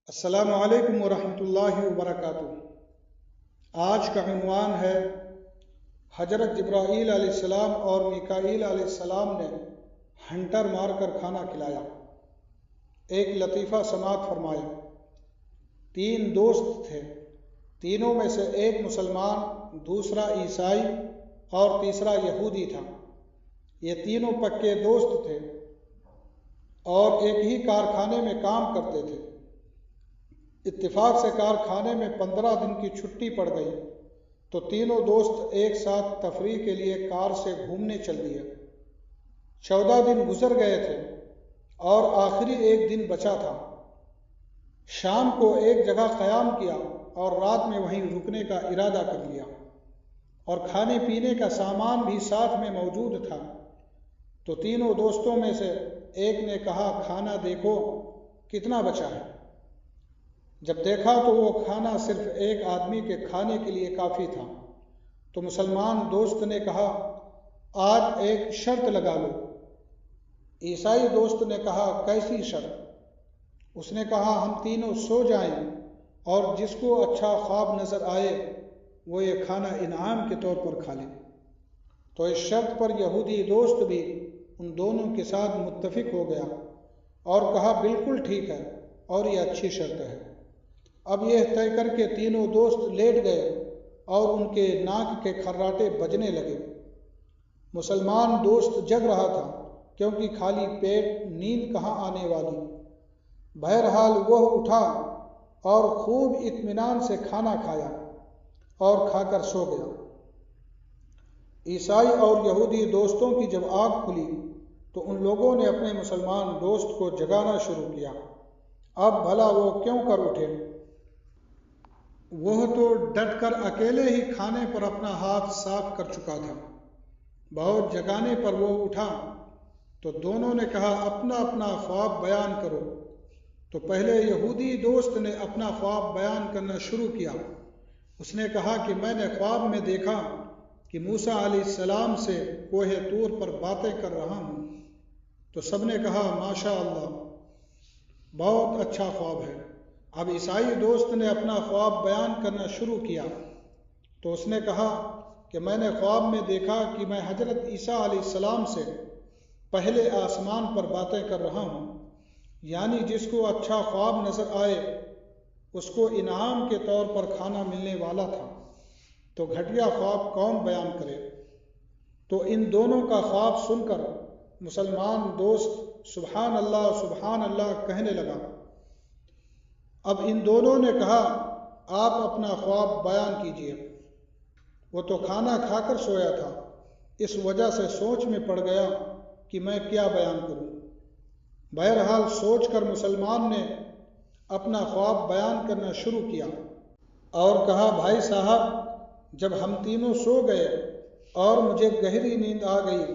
السلام علیکم ورحمۃ اللہ وبرکاتہ۔ آج کا عنوان ہے حضرت جبرائیل علیہ السلام اور میکائیل علیہ السلام نے ہنٹر مار کر کھانا کھلایا۔ ایک لطیفہ سماعت فرمایا۔ 3 دوست تھے، تینوں میں سے ایک مسلمان، دوسرا عیسائی اور تیسرا یہودی تھا۔ یہ تینوں پکے دوست تھے اور ایک ہی کارخانے میں کام کرتے تھے۔ اتفاق سے کارخانے میں 15 دن کی چھٹی پڑ گئی تو تینوں دوست ایک ساتھ تفریح کے لیے کار سے گھومنے چل دیے۔ 14 دن گزر گئے تھے اور آخری ایک دن بچا تھا۔ شام کو ایک جگہ قیام کیا اور رات میں وہیں رکنے کا ارادہ کر لیا، اور کھانے پینے کا سامان بھی ساتھ میں موجود تھا۔ تو تینوں دوستوں میں سے ایک نے کہا، کھانا دیکھو کتنا بچا ہے۔ جب دیکھا تو وہ کھانا صرف ایک آدمی کے کھانے کے لیے کافی تھا۔ تو مسلمان دوست نے کہا، آج ایک شرط لگا لو۔ عیسائی دوست نے کہا، کیسی شرط؟ اس نے کہا، ہم تینوں سو جائیں اور جس کو اچھا خواب نظر آئے وہ یہ کھانا انعام کے طور پر کھا لے۔ تو اس شرط پر یہودی دوست بھی ان دونوں کے ساتھ متفق ہو گیا اور کہا، بالکل ٹھیک ہے اور یہ اچھی شرط ہے۔ اب یہ طے کر کے تینوں دوست لیٹ گئے اور ان کے ناک کے کھراٹے بجنے لگے۔ مسلمان دوست جگ رہا تھا کیونکہ خالی پیٹ نیند کہاں آنے والی۔ بہرحال وہ اٹھا اور خوب اطمینان سے کھانا کھایا اور کھا کر سو گیا۔ عیسائی اور یہودی دوستوں کی جب آنکھ کھلی تو ان لوگوں نے اپنے مسلمان دوست کو جگانا شروع کیا۔ اب بھلا وہ کیوں کر اٹھے؟ وہ تو ڈٹ کر اکیلے ہی کھانے پر اپنا ہاتھ صاف کر چکا تھا۔ بہت جگانے پر وہ اٹھا تو دونوں نے کہا، اپنا اپنا خواب بیان کرو۔ تو پہلے یہودی دوست نے اپنا خواب بیان کرنا شروع کیا۔ اس نے کہا کہ میں نے خواب میں دیکھا کہ موسیٰ علیہ السلام سے کوہ طور پر باتیں کر رہا ہوں۔ تو سب نے کہا، ماشاء اللہ، بہت اچھا خواب ہے۔ اب عیسائی دوست نے اپنا خواب بیان کرنا شروع کیا تو اس نے کہا کہ میں نے خواب میں دیکھا کہ میں حضرت عیسیٰ علیہ السلام سے پہلے آسمان پر باتیں کر رہا ہوں، یعنی جس کو اچھا خواب نظر آئے اس کو انعام کے طور پر کھانا ملنے والا تھا۔ تو گھٹیا خواب کون بیان کرے؟ تو ان دونوں کا خواب سن کر مسلمان دوست سبحان اللہ کہنے لگا۔ اب ان دونوں نے کہا، آپ اپنا خواب بیان کیجیے۔ وہ تو کھانا کھا کر سویا تھا، اس وجہ سے سوچ میں پڑ گیا کہ میں کیا بیان کروں۔ بہرحال سوچ کر مسلمان نے اپنا خواب بیان کرنا شروع کیا اور کہا، بھائی صاحب، جب ہم تینوں سو گئے اور مجھے گہری نیند آ گئی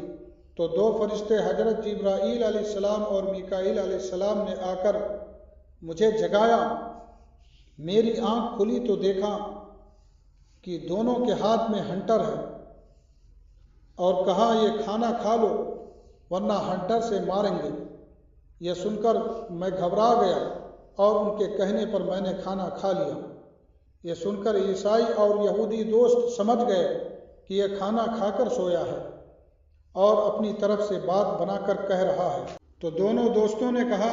تو 2 فرشتے حضرت جبرائیل علیہ السلام اور میکائیل علیہ السلام نے آ کر مجھے جگایا۔ میری آنکھ کھلی تو دیکھا کہ دونوں کے ہاتھ میں ہنٹر ہے اور کہا، یہ کھانا کھا لو ورنہ ہنٹر سے ماریں گے۔ یہ سن کر میں گھبرا گیا اور ان کے کہنے پر میں نے کھانا کھا لیا۔ یہ سن کر عیسائی اور یہودی دوست سمجھ گئے کہ یہ کھانا کھا کر سویا ہے اور اپنی طرف سے بات بنا کر کہہ رہا ہے۔ تو دونوں دوستوں نے کہا،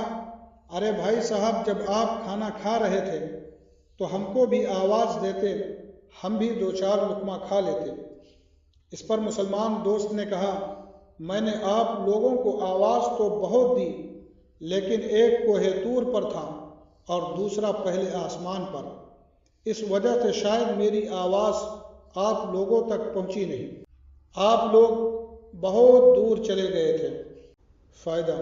ارے بھائی صاحب، جب آپ کھانا کھا رہے تھے تو ہم کو بھی آواز دیتے، ہم بھی 2-4 لقمہ کھا لیتے۔ اس پر مسلمان دوست نے کہا، میں نے آپ لوگوں کو آواز تو بہت دی، لیکن ایک کوہ طور پر تھا اور دوسرا پہلے آسمان پر، اس وجہ سے شاید میری آواز آپ لوگوں تک پہنچی نہیں۔ آپ لوگ بہت دور چلے گئے تھے۔ فائدہ: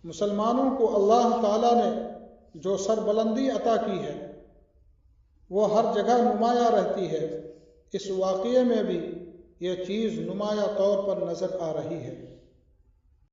مسلمانوں کو اللہ تعالیٰ نے جو سربلندی عطا کی ہے وہ ہر جگہ نمایاں رہتی ہے۔ اس واقعے میں بھی یہ چیز نمایاں طور پر نظر آ رہی ہے۔